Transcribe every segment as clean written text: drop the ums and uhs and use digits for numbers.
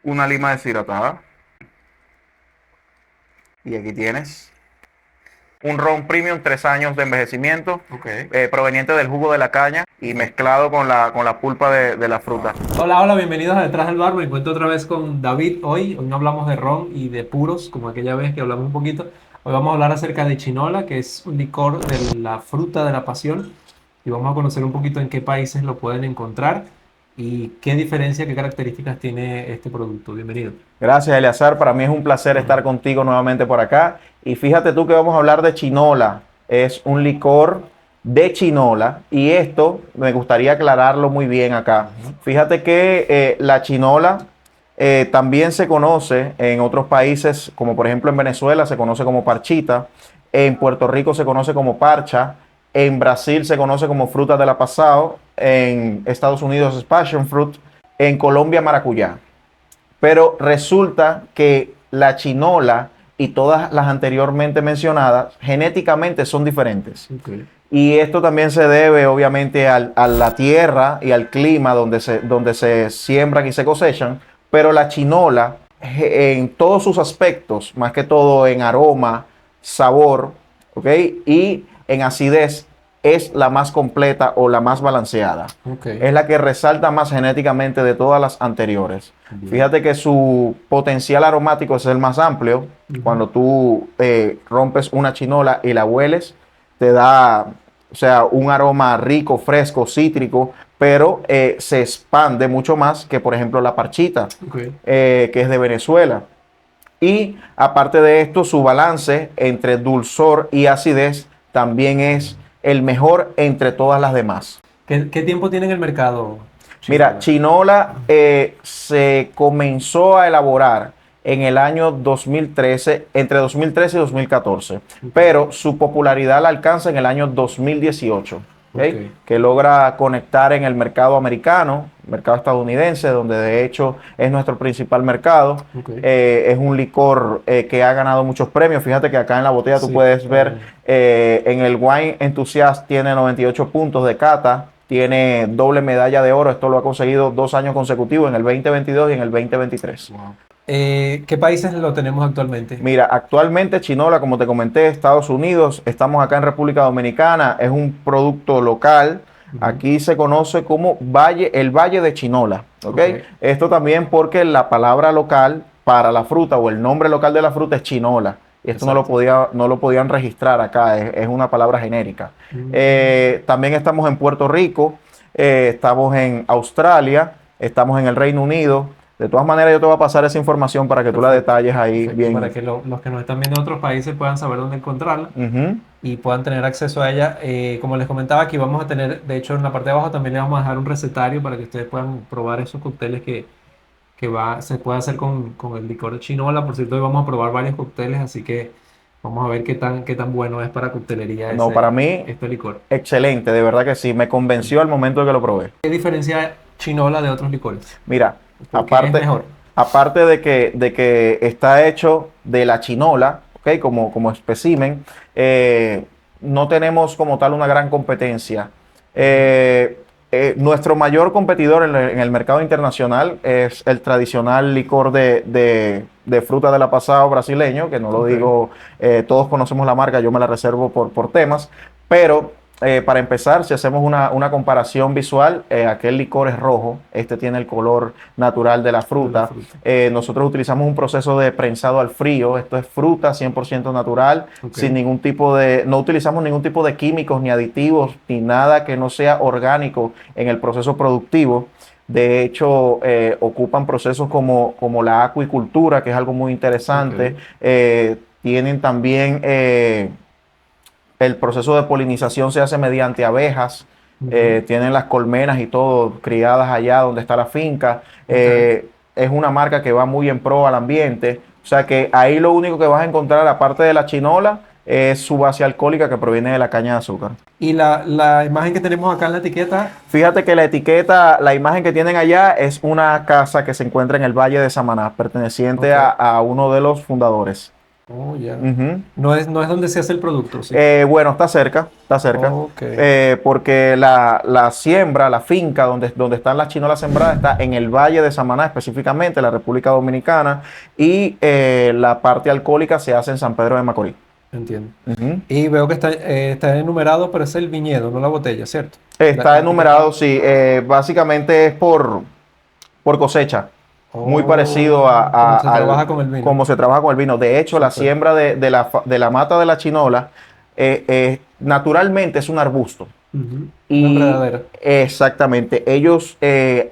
una lima deshidratada. Y aquí tienes un ron premium, 3 años de envejecimiento, Ok. proveniente del jugo de la caña y mezclado con la pulpa de la fruta. Hola, hola, bienvenidos a Detrás del Bar. Me encuentro otra vez con David hoy. Hoy no hablamos de ron y de puros, como aquella vez que hablamos un poquito. Hoy vamos a hablar acerca de chinola, que es un licor de la fruta de la pasión. Y vamos a conocer un poquito en qué países lo pueden encontrar y qué diferencia, qué características tiene este producto. Bienvenido. Gracias, Eleazar. Para mí es un placer estar contigo nuevamente por acá. Y fíjate tú que vamos a hablar de chinola. Es un licor de chinola y esto me gustaría aclararlo muy bien acá. Ujú. Fíjate que la chinola también se conoce en otros países, como por ejemplo en Venezuela se conoce como parchita, en Puerto Rico se conoce como parcha, en Brasil se conoce como fruta de la pasado, en Estados Unidos es passion fruit, en Colombia maracuyá. Pero resulta que la chinola y todas las anteriormente mencionadas genéticamente son diferentes. Ok. Y esto también se debe obviamente a la tierra y al clima donde se siembran y se cosechan, pero la chinola en todos sus aspectos, más que todo en aroma, sabor, ¿ok? Y en acidez, es la más completa o la más balanceada. Ok. Es la que resalta más genéticamente de todas las anteriores. Bien. Fíjate que su potencial aromático es el más amplio. Ujú. Cuando tú rompes una chinola y la hueles, te da, o sea, un aroma rico, fresco, cítrico, pero se expande mucho más que, por ejemplo, la parchita, Ok. que es de Venezuela. Y aparte de esto, su balance entre dulzor y acidez también es el mejor entre todas las demás. ¿Qué tiempo tiene en el mercado Mira, chinola? chinola se comenzó a elaborar en el año 2013, entre 2013 y 2014, Ok. pero su popularidad la alcanza en el año 2018, ¿ok? Ok. Que logra conectar en el mercado americano, mercado estadounidense, donde de hecho es nuestro principal mercado. Ok. Es un licor que ha ganado muchos premios. Fíjate que acá en la botella tú Sí, puedes está ver bien. en el Wine Enthusiast tiene 98 puntos de cata, tiene doble medalla de oro. Esto lo ha conseguido 2 años consecutivos, en el 2022 y en el 2023. Wow. ¿Qué países lo tenemos actualmente? Mira, actualmente Chinola, como te comenté, Estados Unidos, estamos acá en República Dominicana, es un producto local. Ujú. Aquí se conoce como Valle, el Valle de Chinola, ¿ok? Ok, Esto también porque la palabra local para la fruta o el nombre local de la fruta es chinola. Y esto exacto. no lo podían registrar acá, es una palabra genérica. Mm. También estamos en Puerto Rico, estamos en Australia, estamos en el Reino Unido. De todas maneras, yo te voy a pasar esa información para que tú la Perfecto, detalles ahí perfecto. Para bien. que los que nos están viendo de otros países puedan saber dónde encontrarla Ujú. y puedan tener acceso a ella. Como les comentaba, aquí vamos a tener, de hecho, en la parte de abajo también le vamos a dejar un recetario para que ustedes puedan probar esos cócteles se puede hacer con el licor de chinola. Por cierto, hoy vamos a probar varios cócteles, así que vamos a ver qué tan bueno es para coctelería No, para mí, este licor. excelente, de verdad que sí, me convenció al momento de que lo probé. ¿Qué diferencia chinola de otros licores? Mira, ¿Por qué es aparte, mejor? aparte de que está hecho de la chinola, ¿ok? Como espécimen, no tenemos como tal una gran competencia. Ujú. Nuestro mayor competidor en el mercado internacional es el tradicional licor de fruta de la pasada brasileño, que no lo Ok. digo, todos conocemos la marca, yo me la reservo por temas, pero para empezar, si hacemos una comparación visual, aquel licor es rojo, este tiene el color natural de la De la fruta. fruta. Nosotros utilizamos un proceso de prensado al frío, esto es fruta 100% natural, Ok. sin ningún tipo de, no utilizamos ningún tipo de químicos ni aditivos ni nada que no sea orgánico en el proceso productivo. De hecho, ocupan procesos como la acuicultura, que es algo muy Ok. interesante. Tienen también el proceso de polinización se hace mediante abejas. Ujú. Tienen las colmenas y todo criadas allá donde está la finca. Ok. Es una marca que va muy en pro al ambiente. O sea que ahí lo único que vas a encontrar, aparte de la chinola, es su base alcohólica que proviene de la caña de azúcar. Y la imagen que tenemos acá en la etiqueta, Fíjate que la etiqueta, la imagen que tienen allá es una casa que se encuentra en el Valle de Samaná, perteneciente ok. a uno de los fundadores. Oh, ya. Ujú. No es donde se hace el producto, sí. Bueno, está cerca, está cerca. Ok. Porque la siembra, la finca donde están las chinolas sembradas está en el Valle de Samaná, específicamente, la República Dominicana, y la parte alcohólica se hace en San Pedro de Macorís. Entiendo. Ujú. Y veo que está enumerado, pero es el viñedo, no la botella, ¿cierto? Está La etiqueta. enumerado, sí, básicamente es por cosecha, muy parecido Oh, como se trabaja con el vino. cómo se trabaja con el vino. De hecho, la Súper. siembra de la mata de la chinola naturalmente es un arbusto. Ujú. Una Y enredadera. exactamente, ellos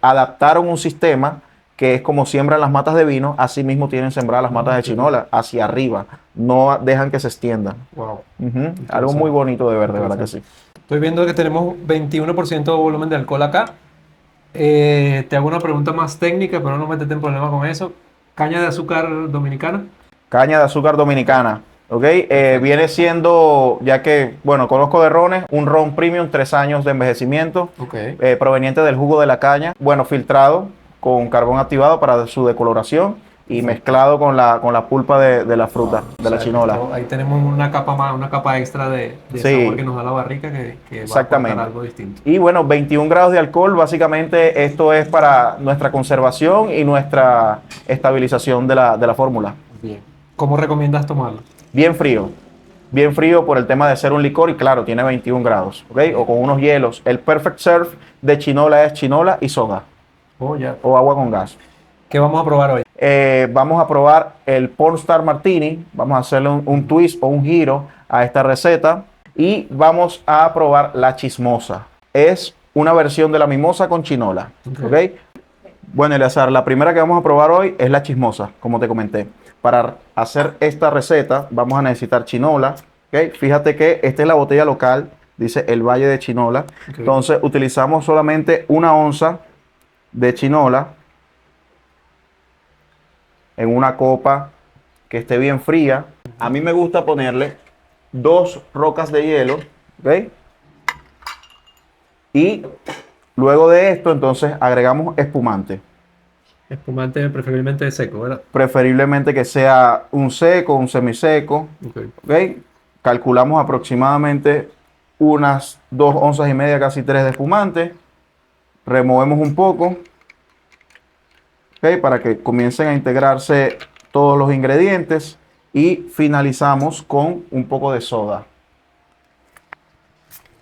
adaptaron un sistema que es como siembran las matas de vino, así mismo tienen sembradas las matas de Ok. chinola, hacia arriba, no dejan que se extiendan. Wow. Ujú. Algo muy Interesante. bonito de ver, de verdad que Interesante. sí. Estoy viendo que tenemos 21% de volumen de alcohol acá. Te hago una pregunta más técnica, pero no metete en problema con eso. ¿Caña de azúcar dominicana? Caña de azúcar dominicana, ¿ok? Perfecto. Viene siendo, ya que, bueno, conozco de rones, un ron premium, 3 años de envejecimiento, Ok. proveniente del jugo de la caña, bueno, filtrado con carbón activado para su decoloración y Perfecto. mezclado con la pulpa de la fruta, O de la sea que chinola. esto, ahí tenemos una capa más, una capa extra de sabor que Sí, nos da la barrica que va a aportar exactamente. algo distinto. Y bueno, 21 grados de alcohol, básicamente esto es para nuestra conservación y nuestra estabilización de la fórmula. Bien. ¿Cómo recomiendas tomarlo? Bien frío. Bien frío por el tema de ser un licor y claro, tiene 21 grados, ¿ok? O Bien. con unos hielos. El perfect serve de chinola es chinola y soda Oh, ya. o agua con gas. ¿Qué vamos a probar hoy? Vamos a probar el Pornstar Martini. Vamos a hacerle un Ujú. twist o un giro a esta receta y vamos a probar la chismosa. Es una versión de la mimosa con chinola, ¿ok? Ok. Bueno, Eleazar, la primera que vamos a probar hoy es la chismosa, como te comenté. Para hacer esta receta vamos a necesitar chinola, ¿ok? Fíjate que esta es la botella local, dice el Valle de Chinola. Ok. Entonces utilizamos solamente 1 onza de chinola en una copa que esté bien fría. A mí me gusta ponerle 2 rocas de hielo, ¿ok? Y luego de esto entonces agregamos espumante. Espumante preferiblemente seco, ¿verdad? Preferiblemente que sea un seco, un semiseco, Ok. ¿ok? Calculamos aproximadamente unas 2 onzas y media, casi 3 de espumante. Removemos un poco, ¿ok? Para que comiencen a integrarse todos los ingredientes y finalizamos con un poco de soda.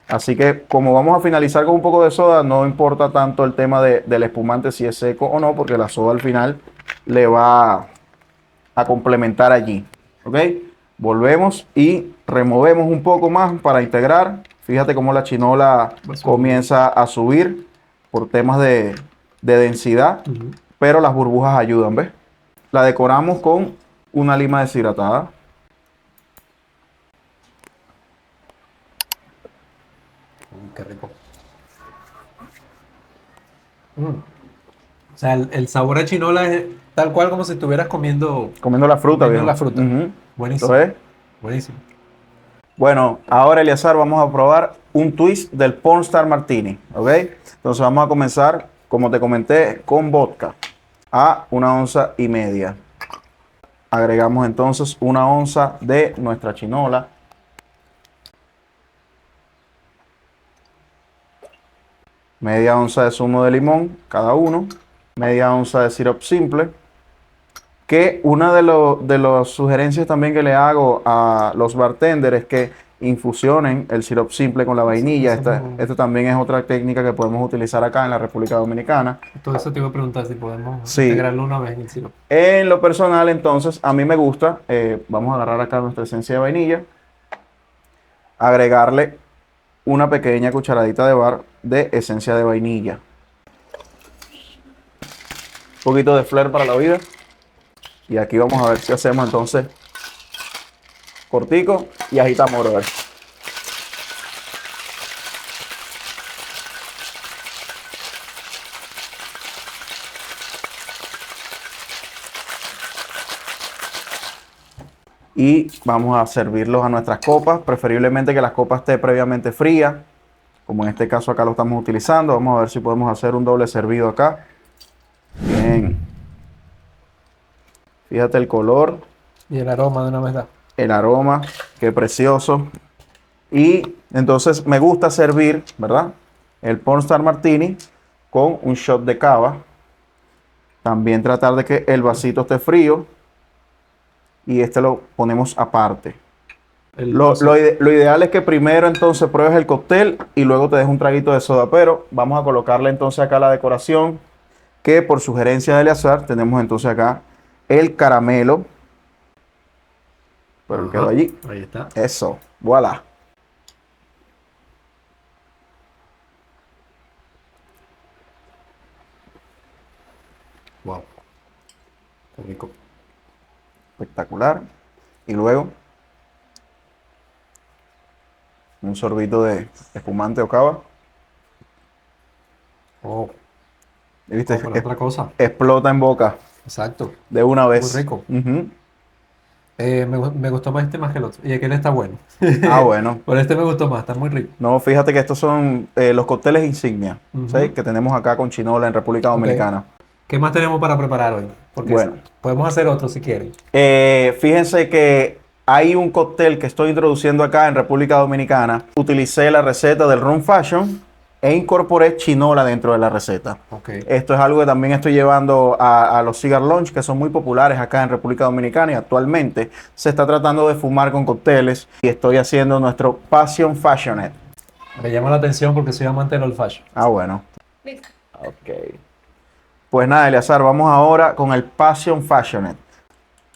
Así que como vamos a finalizar con un poco de soda, no importa tanto el tema del espumante si es seco o no, porque la soda al final le va a complementar allí. ¿Ok? Volvemos y removemos un poco más para integrar. Fíjate cómo la chinola Va subiendo. comienza a subir por temas de densidad, Ujú. pero las burbujas ayudan, ¿ves? La decoramos con una lima deshidratada. Qué rico. Mm. O sea, el sabor a chinola es tal cual como si estuvieras Comiendo la fruta, comiendo viejo. la fruta. Ujú. ¿Lo Buenísimo, ves? buenísimo. Bueno, ahora Eleazar vamos a probar un twist del Pornstar Martini, ¿ok? Entonces vamos a comenzar, como te comenté, con vodka a 1 onza y media. Agregamos entonces 1 onza de nuestra chinola, media onza de zumo de limón cada uno, media onza de sirope simple, que una de las sugerencias también que le hago a los bartenders es que infusionen el sirope simple con la vainilla. Esta también es otra técnica que podemos utilizar acá en la República Dominicana. Todo eso te iba a preguntar si podemos Sí, integrarlo una vez en el sirope. en lo personal entonces a mí me gusta, vamos a agarrar acá nuestra esencia de vainilla, agregarle una pequeña cucharadita de bar de esencia de vainilla. Un poquito de flair para la vida. Y aquí vamos a ver si hacemos entonces cortico y agitamos, brother. Y vamos a servirlos a nuestras copas, preferiblemente que las copas esté previamente fría, como en este caso acá lo estamos utilizando. Vamos a ver si podemos hacer un doble servido acá. Bien. Fíjate el color. Y el aroma de una vez da. El aroma, qué precioso. Y entonces me gusta servir, ¿verdad? El Pornstar Martini con un shot de cava. También tratar de que el vasito esté frío. Y este lo ponemos aparte. Lo ideal es que primero entonces pruebes el cóctel y luego te des un traguito de soda. Pero vamos a colocarle entonces acá la decoración. Que por sugerencia de Eleazar tenemos entonces acá el caramelo. Pero quedó allí. Ahí está. Eso. Voilà. Wow. Qué rico. Espectacular. Y luego un sorbito de espumante o cava. Oh, ¿Y viste? como la otra cosa. Explota en boca Exacto. de una vez. Muy rico. Ujú. Me gustó más este más que el otro. Y aquel está bueno. Ah, bueno. Pero este me gustó más, está muy rico. No, fíjate que estos son los cócteles insignia, ¿sí? Ujú. Que tenemos acá con Chinola en República Ok. Dominicana. ¿Qué más tenemos para preparar hoy? Porque Bueno. podemos hacer otro si quieren. Fíjense que hay un cóctel que estoy introduciendo acá en República Dominicana. Utilicé la receta del Rum Fashion e incorporé chinola dentro de la receta. Ok. Esto es algo que también estoy llevando a los cigar lunch, que son muy populares acá en República Dominicana, y actualmente se está tratando de fumar con cócteles y estoy haciendo nuestro Passion Fashionette. Me llama la atención porque soy amante del old fashion. Ah, bueno. Ok. Pues nada, Eleazar, vamos ahora con el Passion Fashionette.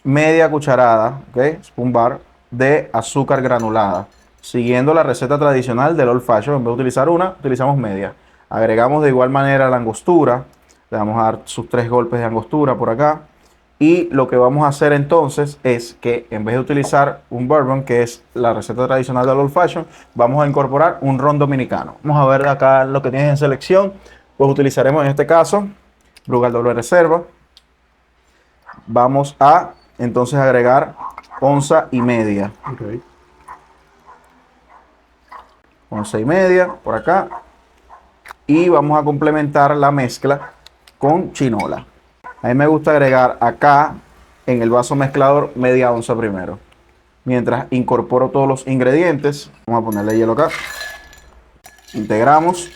Media cucharada, ¿ok? Spoon bar de azúcar granulada. Siguiendo la receta tradicional del Old Fashion, en vez de utilizar una, utilizamos media. Agregamos de igual manera la angostura. Le vamos a dar sus 3 golpes de angostura por acá. Y lo que vamos a hacer entonces es que en vez de utilizar un bourbon, que es la receta tradicional del Old Fashion, vamos a incorporar un ron dominicano. Vamos a ver acá lo que tienes en selección. Pues utilizaremos en este caso Brugal doble reserva. Vamos a entonces agregar 1,5 onzas. Ok. 1,5 onzas por acá. Y vamos a complementar la mezcla con chinola. A mí me gusta agregar acá en el vaso mezclador media onza primero. Mientras incorporo todos los ingredientes, vamos a ponerle hielo acá. Integramos.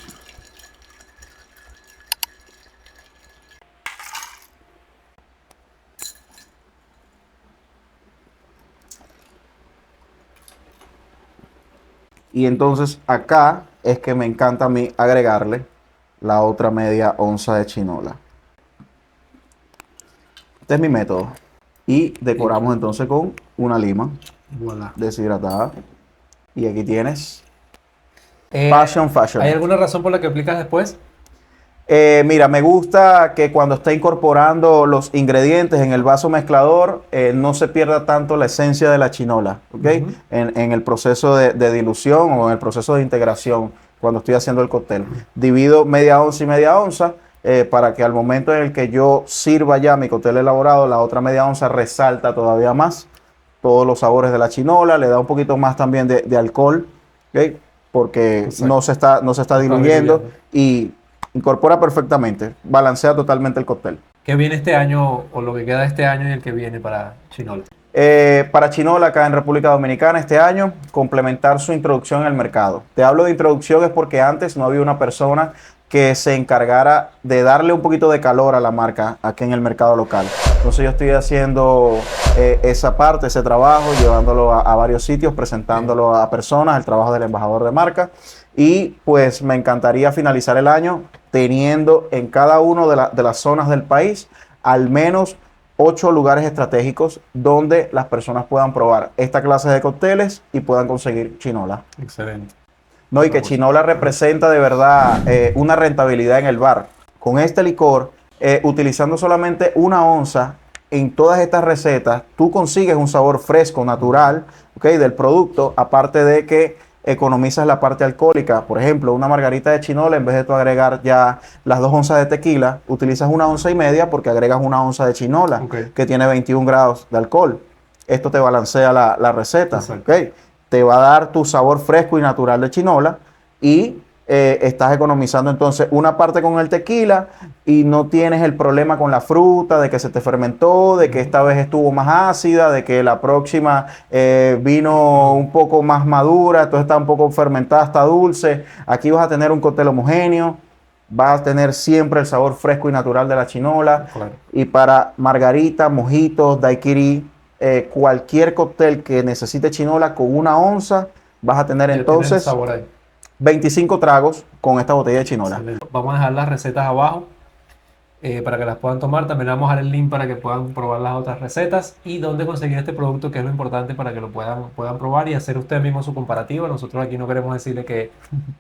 Y entonces acá es que me encanta a mí agregarle la otra media onza de chinola. Este es mi método. Y decoramos entonces con una lima Voilà. deshidratada. Y aquí tienes Eh, Passion Fashion. ¿Hay alguna razón por la que aplicas después? Mira, me gusta que cuando esté incorporando los ingredientes en el vaso mezclador no se pierda tanto la esencia de la chinola, ¿ok? Ujú. En el proceso de dilución o en el proceso de integración cuando estoy haciendo el cóctel. Divido media onza y media onza para que al momento en el que yo sirva ya mi cóctel elaborado, la otra media onza resalta todavía más todos los sabores de la chinola, le da un poquito más también de alcohol, ¿ok? Porque Exacto. no se está diluyendo y incorpora perfectamente, balancea totalmente el cóctel. ¿Qué viene este año o lo que queda este año y el que viene para Chinola? Para Chinola, acá en República Dominicana, este año, complementar su introducción en el mercado. Te hablo de introducción es porque antes no había una persona que se encargara de darle un poquito de calor a la marca aquí en el mercado local. Entonces yo estoy haciendo esa parte, ese trabajo, llevándolo a varios sitios, presentándolo a personas, el trabajo del embajador de marca. Y pues me encantaría finalizar el año teniendo en cada una de las zonas del país al menos 8 lugares estratégicos donde las personas puedan probar esta clase de cócteles y puedan conseguir chinola. Excelente. No, y que chinola representa de verdad una rentabilidad en el bar. Con este licor, utilizando solamente una onza en todas estas recetas, tú consigues un sabor fresco, natural, ¿okay? Del producto, aparte de que economizas la parte alcohólica. Por ejemplo, una margarita de chinola, en vez de tú agregar ya las 2 onzas de tequila, utilizas 1,5 onzas porque agregas 1 onza de chinola, Ok. que tiene 21 grados de alcohol. Esto te balancea la receta, Exacto. ¿ok? Te va a dar tu sabor fresco y natural de chinola y estás economizando entonces una parte con el tequila y no tienes el problema con la fruta, de que se te fermentó, de que esta vez estuvo más ácida, de que la próxima vino un poco más madura, entonces está un poco fermentada, está dulce. Aquí vas a tener un cóctel homogéneo, vas a tener siempre el sabor fresco y natural de la chinola. Claro. Y para margarita, mojitos, daiquiri, cualquier cóctel que necesite chinola con 1 onza, vas a tener Ya tienes el entonces sabor ahí. 25 tragos con esta botella de chinola. Excelente. Vamos a dejar las recetas abajo para que las puedan tomar. También le vamos a dar el link para que puedan probar las otras recetas y dónde conseguir este producto, que es lo importante para que lo puedan probar y hacer ustedes mismos su comparativa. Nosotros aquí no queremos decirle que,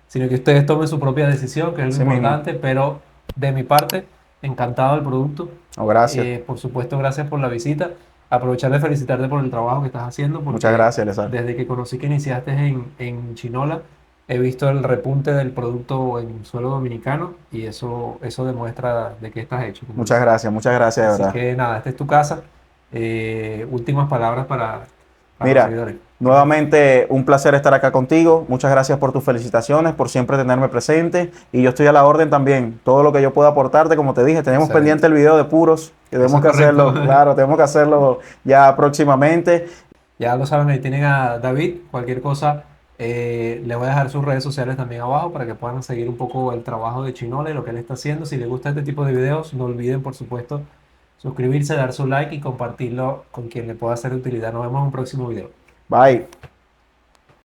sino que ustedes tomen su propia decisión, que es lo Así mismo. importante, pero de mi parte, encantado del producto. No, gracias. Por supuesto, gracias por la visita. Aprovechar de felicitarte por el trabajo que estás haciendo, Muchas porque gracias, Elezar. desde que conocí que iniciaste en Chinola, he visto el repunte del producto en suelo dominicano y eso demuestra de qué estás hecho, como dices. Muchas gracias, de Así verdad. que nada, esta es tu casa. Últimas palabras para los Mira, seguidores. nuevamente un placer estar acá contigo. Muchas gracias por tus felicitaciones, por siempre tenerme presente. Y yo estoy a la orden también. Todo lo que yo pueda aportarte, como te dije, tenemos Excelente. pendiente el video de puros. Que tenemos Eso que es correcto. hacerlo, claro, tenemos que hacerlo ya próximamente. Ya lo saben, ahí tienen a David. Cualquier cosa, le voy a dejar sus redes sociales también abajo para que puedan seguir un poco el trabajo de Chinola y lo que él está haciendo. Si les gusta este tipo de videos, no olviden, por supuesto, suscribirse, dar su like y compartirlo con quien le pueda hacer de utilidad. Nos vemos en un próximo video. Bye.